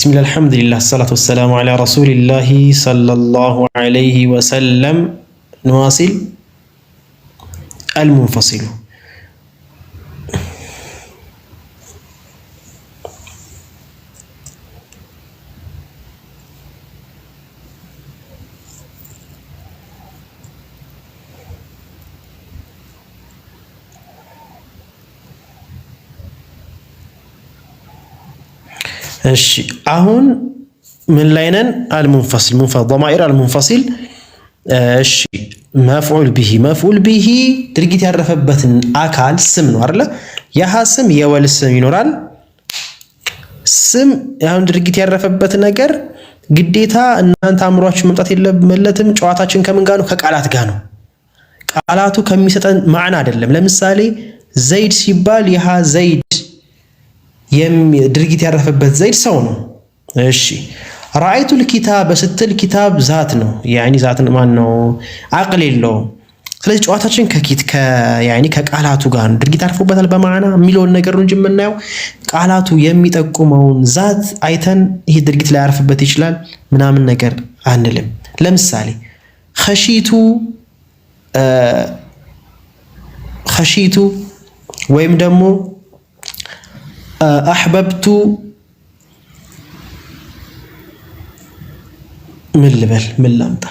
بسم الله الحمد لله الصلاة والسلام على رسول الله صلى الله عليه وسلم. نواصل المنفصل. አሁን ምን ላይ ነን? المنفصل ضمائر المنفصل مفعول به ድርጊት ያረፈበትን አካል ስም ነው አይደል? ያ ስም የወል ስም ይኖራል። ስም አሁን ድርጊት ያረፈበት ነገር ግዴታ እናንተ አምሯችሁ መምጣት የለበትም። ጨዋታችን ከምን ጋር ነው? ከቃላት ጋር ነው። ቃላቱ ከሚሰጠን ማዕና አይደለም። ለምሳሌ ዘይድ ሲባል ያ ዘይድ ድርጊት ያረፈበት ዘይድ ሰው ነው። እሺ ራአይቱል ኪታብ ስትል ኪታብ ዛት ነው። ያኒ ዛት ማን ነው? አቅል የለውም። ስለዚህ ጨዋታችን ከቃላቱ ጋር ነው። ድርጊት አርፎበታል በማዕና የሚለውን ነገር ነው እንጂ የምናየው ቃላቱ የሚጠቁመውን ዛት አይተን ይሄ ድርጊት ላይ ያርፍበት ይችላል ምናምን ነገር አንልም። ለምሳሌ ኸሺቱ ወይም ደግሞ አህበብቱ ምን ላምጣ?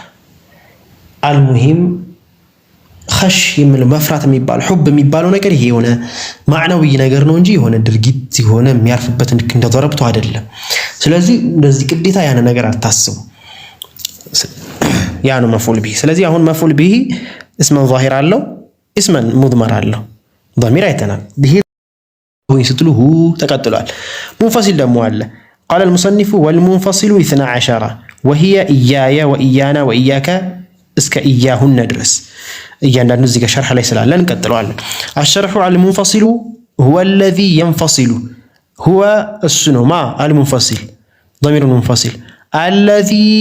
አልሙሂም ኸሽ የሚለው መፍራት የሚባለው ሑብ የሚባለው ነገር ይሄ የሆነ ማዕናዊ ነገር ነው እንጂ የሆነ ድርጊት የሆነ የሚያርፍበት እንደ ضربቱ አይደለም። ስለዚህ እንደዚህ ግዴታ ያን ነገር አታስቡ። ያ ነው መፍዑል ቢሂ። ስለዚህ አሁን መፍዑል ቢሂ እስመን ዛሂር አለው፣ እስመን ሙድመር አለው። ضمير አይተናል። ስትሉሁ ተቀጥሏል። ሙንፈሲል ደግሞ አለ። ቃለ المصنف والمنفصل 12 وهي إياي وإيانا وإياك እስከ إياهن ድረስ እያንዳንዱ እዚህ ጋር ሸርሕ ላይ ስላለን እንቀጥለዋለን። الشرح على المنفصل هو الذي ينفصل هو السنو ما المنفصل ضمير المنفصل الذي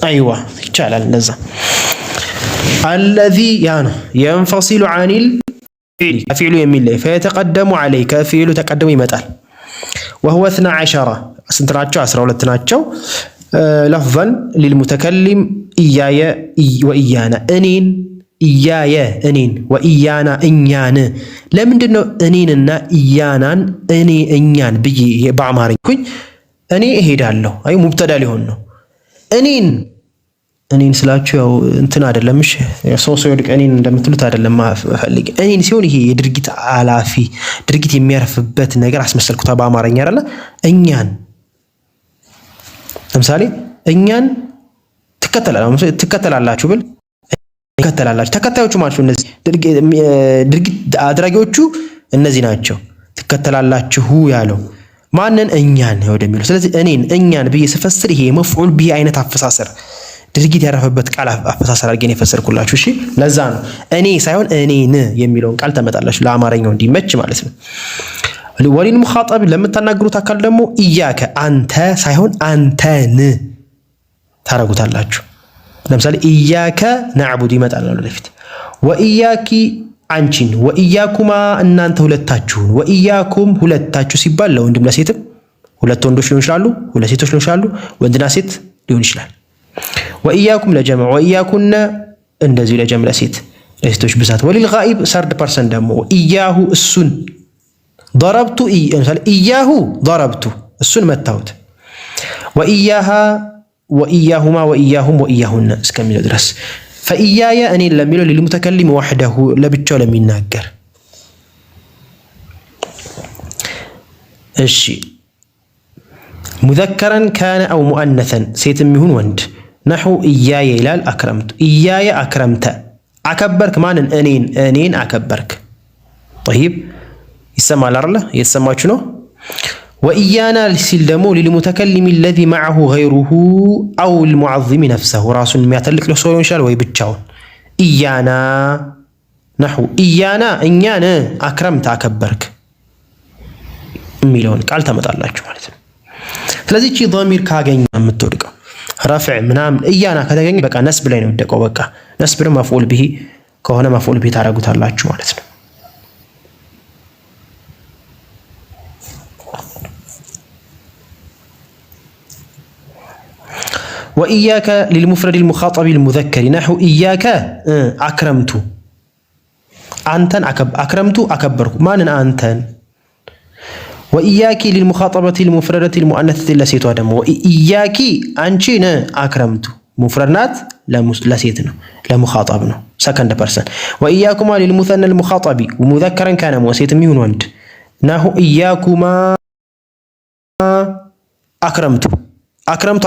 أيوة ይቻላል እንደዛ الذي يعني ينفصل عن الفعل يميل فيتقدم عليه كفعل تقدم يمطال وهو 12 سنتراچو 12 ናቸው لفظا للمتكلم إياي وإيانا انين إياي انين وإيانا እኛን ለምንድነው እኔንና እያናን እኔ እኛን ብዬ በአማርኛ እኔ እሄዳለሁ አይ ሙብተዳ ሊሆን ነው። እኔን ስላችሁ ያው እንትን አይደለም። እሺ ሰው ይልቅ እኔን እንደምትሉት አይደለም ማፈልግ። እኔን ሲሆን ይሄ የድርጊት አላፊ ድርጊት የሚያርፍበት ነገር አስመሰልኩት በአማርኛ አይደለ? እኛን ለምሳሌ እኛን ትከተላላችሁ ብል ትከተላላችሁ። ተከታዮቹ ማለት ነው እነዚህ ድርጊት አድራጊዎቹ እነዚህ ናቸው። ትከተላላችሁ ያለው ማንን? እኛን ወደሚለው። ስለዚህ እኛን ብዬ ስፈስር ይሄ መፍዑል ቢሂ አይነት አፈሳሰር ድርጊት ያረፈበት ቃል አፈሳሰር አድርጌ ነው የፈሰርኩላችሁ። እሺ ለዛ ነው እኔ ሳይሆን እኔን የሚለውን ቃል ተመጣላችሁ ለአማርኛው እንዲመች ማለት ነው። ወሊል ሙኻጠብ ለምታናግሩት አካል ደግሞ ኢያከ አንተ ሳይሆን አንተን ታረጉታላችሁ። ለምሳሌ ኢያከ ነዕቡድ ይመጣል ወደፊት። ወኢያኪ አንቺን፣ ወኢያኩማ እናንተ ሁለታችሁን፣ ወኢያኩም ሁለታችሁ ሲባል ለወንድም ለሴትም ሁለት ወንዶች ሊሆን ይችላሉ፣ ሁለት ሴቶች ሊሆን ይችላሉ፣ ወንድና ሴት ሊሆን ይችላል። ወኢያኩም ለጀምዕ ወኢያኩነ እንደዚህ ለጀምዕ ለሴት ለሴቶች ብዛት። ወሊልጋኢብ ሰርድ ፐርሰን ደግሞ ኢያሁ እሱን ضربቱ ለምሳሌ ኢያሁ ضربቱ እሱን መታሁት። ወኢያሃ ወኢያሁማ ወኢያሁም ወኢያሁነ እስከሚለው ድረስ ፈኢያየ እኔን ለሚለው للمتكلم وحده ለብቻው ለሚናገር። እሺ ሙዘከረን ካነ አው ሙአነሰን ሴትም ይሁን ወንድ ነሑ ኢያየ ይላል። አክረምቱ ኢያየ አክረምተ አከበርክ ማንን? እኔን አከበርክ። طيب ይሰማል አይደል? እየተሰማችሁ ነው። ወኢያና ሲል ደግሞ للمتكلم الذي معه غيره أو المعظم نفسه ራሱን የሚያተልቅ ሰው ሊሆን ይችላል ወይ ብቻውን። ኢያና ነሑ ኢያና እኛን አክረምተ አከበርክ የሚለውን ቃል ተመጣላችሁ ማለት ነው። ስለዚህ እቺ ضمير ካገኘ የምትወድቀው ረፍዕ ምናምን እያና ከተገኘ በቃ ነስብ ላይ ነው የምትወድቀው። በቃ ነስብ መፍዑል ቢሂ ከሆነ መፍዑል ቢሂ ታረጉታላችሁ ማለት ነው። وإياك للمفرد المخاطب المذكر نحو إياك أكرمت أنتن أكرمت أكبرك ما أنتن. وإياك للمخاطبة المفردة المؤنثة لسيت ودم وإياك أنشين أكرمت مفردات لسيتنا لمخاطبنا سكند بيرسون. وإياكما للمثنى المخاطب ومذكرا كان موسيت ميون وند نحو إياكما أكرمت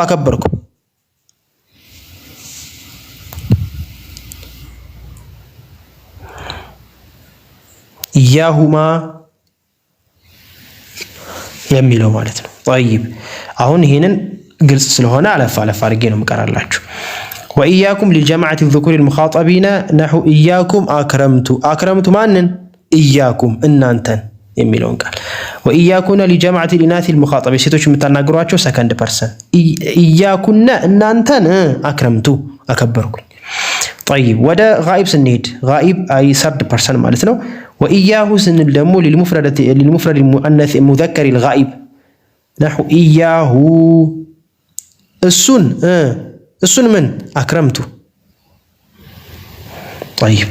أكبركم. إياهما የሚለው ማለት ነው። طيب አሁን ይሄንን ግልጽ ስለሆነ አለፍ አድርጌ ነው የምቀራላችሁ። وإياكم للجماعة الذكور المخاطبين نحو إياكم أكرمت ማንን إياكم እናንተን የሚለውን ቃል وإياكن لجماعة الإناث المخاطبة ሴቶች የምታናግሯቸው ሰከንድ ፐርሰን إياكن እናንተን أكرمت አከበርኩኝ። طيب ወደ غائب ስንሄድ غائب أي ሰርድ ፐርሰን ማለት ነው። وإياه سنل دمو للمفرد المؤنث المذكر الغائب نحو إياه السن من أكرمته. طيب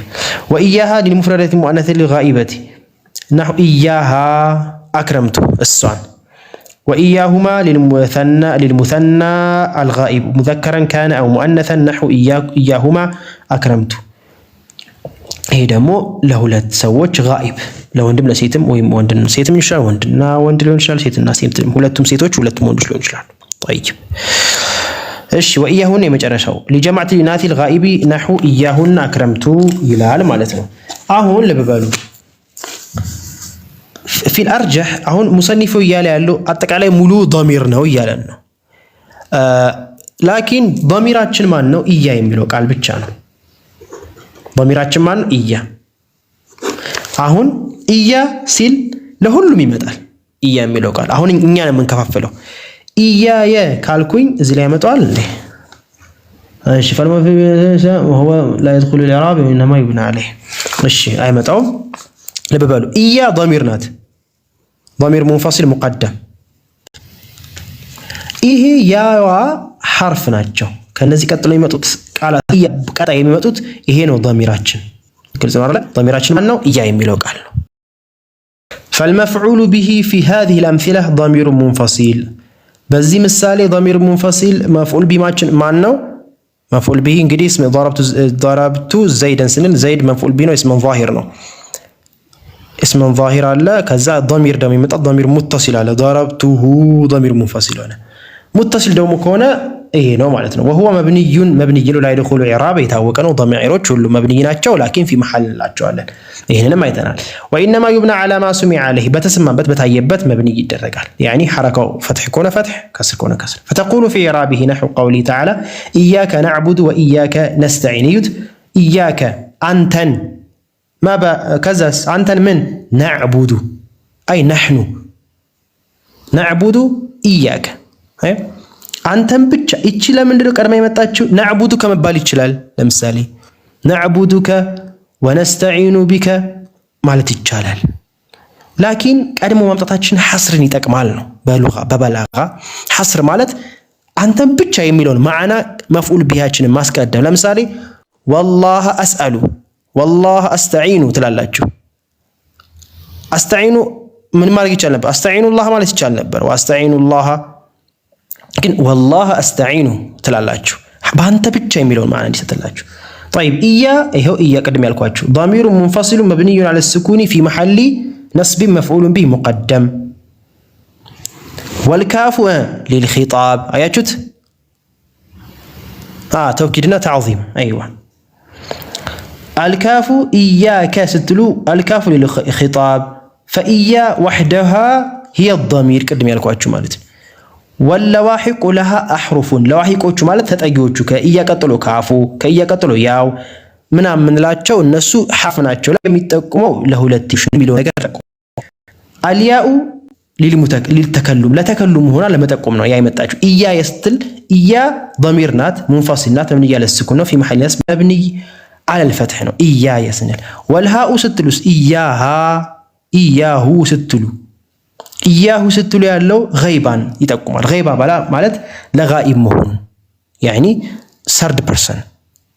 وإياها للمفردة المؤنثة الغائبة نحو إياها أكرمته السن. وإياهما للمثنى الغائب مذكرا كان أو مؤنثا نحو إياهما أكرمته. ይሄ ደግሞ ለሁለት ሰዎች ጋኢብ ለወንድም ለሴትም ወይም ወንድና ሴትም ይችላል፣ ወንድና ወንድ ሊሆን ይችላል፣ ሴትና ሴትም ሁለቱም ሴቶች ሁለቱም ወንዶች ሊሆን ይችላል። طيب እሺ ወኢያሁን የመጨረሻው لجماعة الإناث الغائب نحو إياهن أكرمت ይላል ማለት ነው። አሁን ልብ በሉ في الأرجح አሁን ሙሰኒፉ እያለ ያለው አጠቃላይ ሙሉ ضمير ነው እያለን ነው። ላኪን ضميራችን ማን ነው? ኢያ የሚለው ቃል ብቻ ነው። ضميራችን ማን? ኢያ። አሁን ኢያ ሲል ለሁሉም ይመጣል። ኢያ የሚለው ቃል አሁን እኛ ነው የምንከፋፈለው። ኢያየ ካልኩኝ እዚህ ላይ ያመጣዋል እንዴ? እሺ فالما في وهو لا يدخل الاعراب وانما يبنى عليه። እሺ አይመጣውም። ልብ በሉ ኢያ ضمير ናት። ضمير منفصل مقدم። ይሄ ያዋ ሐርፍ ናቸው። ከነዚህ ቀጥሎ የሚመጡት ቃላት ቀጣይ የሚመጡት ይሄ ነው ضميራችን። ግልጽ ነው አይደል? ضميራችን ማን ነው? ኢያ የሚለው ቃል ነው። فالمفعول به في هذه الامثله ضمير منفصل። በዚህ ምሳሌ ضمير منفصل مفعول به ማን ነው? مفعول به እንግዲህ اسم ضربت زيدا ስንል ዘይድ مفعول به ነው። اسم ظاهر ነው። اسم ظاهر አለ። ከዛ ضمير ደግሞ ይመጣል። ضمير متصل አለ። ضربته ضمير منفصل ሆነ። متصل ደግሞ ከሆነ ይሄ ነው ማለት ነው። وهو مبني لا يدخل اعراب የታወቀ ነው። ضمائሮች ሁሉ መብኒ ናቸው ላኪን في محل እንላቸዋለን። ይሄንንም አይተናል። وانما يبنى على ما سمع عليه በተሰማበት በታየበት መብኒ ይደረጋል። يعني حركه فتح كون فتح كسر كون كسر. فتقول في اعرابه نحو قوله تعالى اياك نعبد واياك نستعين. اياك انتن ما كذا انتن من نعبد اي نحن نعبد اياك አንተን ብቻ። እቺ ለምንድነው ቀድማ የመጣችው? ነዕቡዱ ከመባል ይችላል። ለምሳሌ ነዕቡዱከ ወነስተዒኑ ቢከ ማለት ይቻላል። ላኪን ቀድሞ ማምጣታችን ሐስርን ይጠቅማል ነው። በበላጋ ሐስር ማለት አንተን ብቻ የሚለውን ማዕና መፍዑል ቢሃችንን ማስቀደም። ለምሳሌ ወላሂ አስአሉ ወላሂ አስተዒኑ ትላላችሁ። አስተዒኑ ምን ማድረግ ይቻል ነበር? አስተዒኑላህ ማለት ይቻል ነበር። ወአስተዒኑላህ ግን ወላሂ አስተዒኑ ትላላችሁ። በአንተ ብቻ የሚለውን ማዕና እንዲሰጥላችሁ። طيب ኢያ ይሄው ኢያ ቅድም ያልኳችሁ ضمير منفصل مبني على السكون في محل نصب مفعول به مقدم. والكاف للخطاب አያችሁት? توكيدنا تعظيم. ايوه الكاف إياك ስትሉ الكاف للخطاب فإيا وحدها هي الضمير ቅድም ያልኳችሁ ማለት ነው። ወለዋሂቁ ለሃ አሕሩፉን ለዋሂቆቹ ማለት ተጠጊዎቹ ከእያ ቀጥሎ ካፉ ከእያ ቀጥሎ ያው ምናምን ምንላቸው እነሱ ሐርፍ ናቸው። ለሚጠቁመው ለሁለት ይሽን የሚለው ነገር ተጠቁም። አልያኡ ሊልተከሉም ለተከሉም ሆና ለመጠቆም ነው ያ የመጣችው። እያ የስትል እያ ضمير ናት منفصل ናት መብኒ ያለ ስኩን ነው في محل نصب مبني على الفتح ነው። እያ የስንል ወልሃኡ ስትሉስ እያሃ እያሁ ስትሉ ኢያሁ ስትሉ ያለው ገይባን ይጠቁማል። ገይባ ማለት ለጋኢብ መሆኑን ያኒ ሰርድ ፐርሰን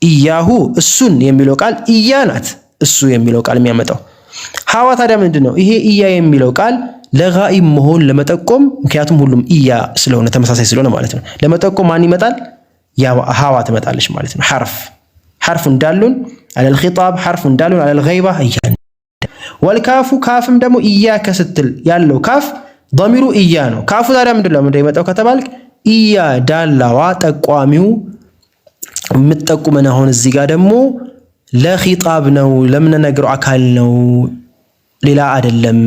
ኢያሁ እሱን የሚለው ቃል ኢያ ናት እሱ የሚለው ቃል የሚያመጣው። ሀዋ ታዲያ ምንድነው? ይሄ ኢያ የሚለው ቃል ለጋኢብ መሆን ለመጠቆም ምክንያቱም ሁሉም ኢያ ስለሆነ ተመሳሳይ ስለሆነ ማለት ነው። ለመጠቆም ማን ይመጣል? ሀዋ ትመጣለች ማለት ነው። حرف دال على الخطاب حرف دال على الغيبة إيان. والكاف كافم دمو إياك ستل يالو كاف ضميرو إيانو كافو دارا من دلو من ديمتو كتبالك إيا دالا واتقواميو متقومنا هون الزيقا دمو لا خطاب نو لمن نقرو أكال نو للا عدلم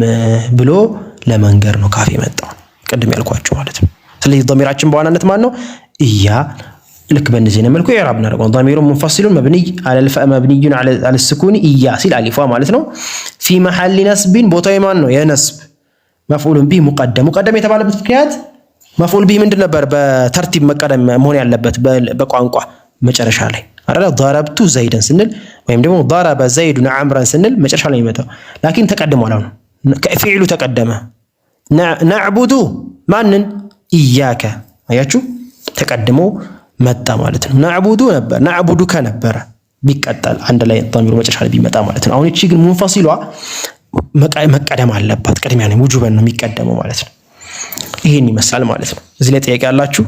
بلو لمنقر نو كافي متو قدم يالكواتشو مالتو سلي ضميراتشن بوانا نتمانو إيا لك بنزينا ملكو إعرابنا رقم ضمير منفصل مبني على الفاء مبني على السكون إياسي الألف مالتنا في محل نسب بوتايمانو يا نسب مفعول به مقدم يتبع بالمكنيات مفعول به من نبر بترتيب مقدم مهون ያለበት በቋንቋ መጨረሻ ላይ አይደል ضربت زيدا ስንል ወይም ደግሞ ضرب زيد عمرا ስንል መጨረሻ ላይ ይመጣው لكن ተቀድሟል አሁን ከፊዕሉ ተቀደመ نعبد ማንን إياك አያችሁ ተቀድሞ መጣ ማለት ነው። ናዕቡዱ ነበር ናዕቡዱከ ነበር ቢቀጠል አንድ ላይ ضميሩ መጨረሻ ላይ ቢመጣ ማለት ነው። አሁን እቺ ግን ሙንፈሲሏ መቀደም አለባት። ቅድሚያ ነው ውጁበን ነው የሚቀደመው ማለት ነው። ይሄን ይመስላል ማለት ነው። እዚህ ላይ ጥያቄ አላችሁ?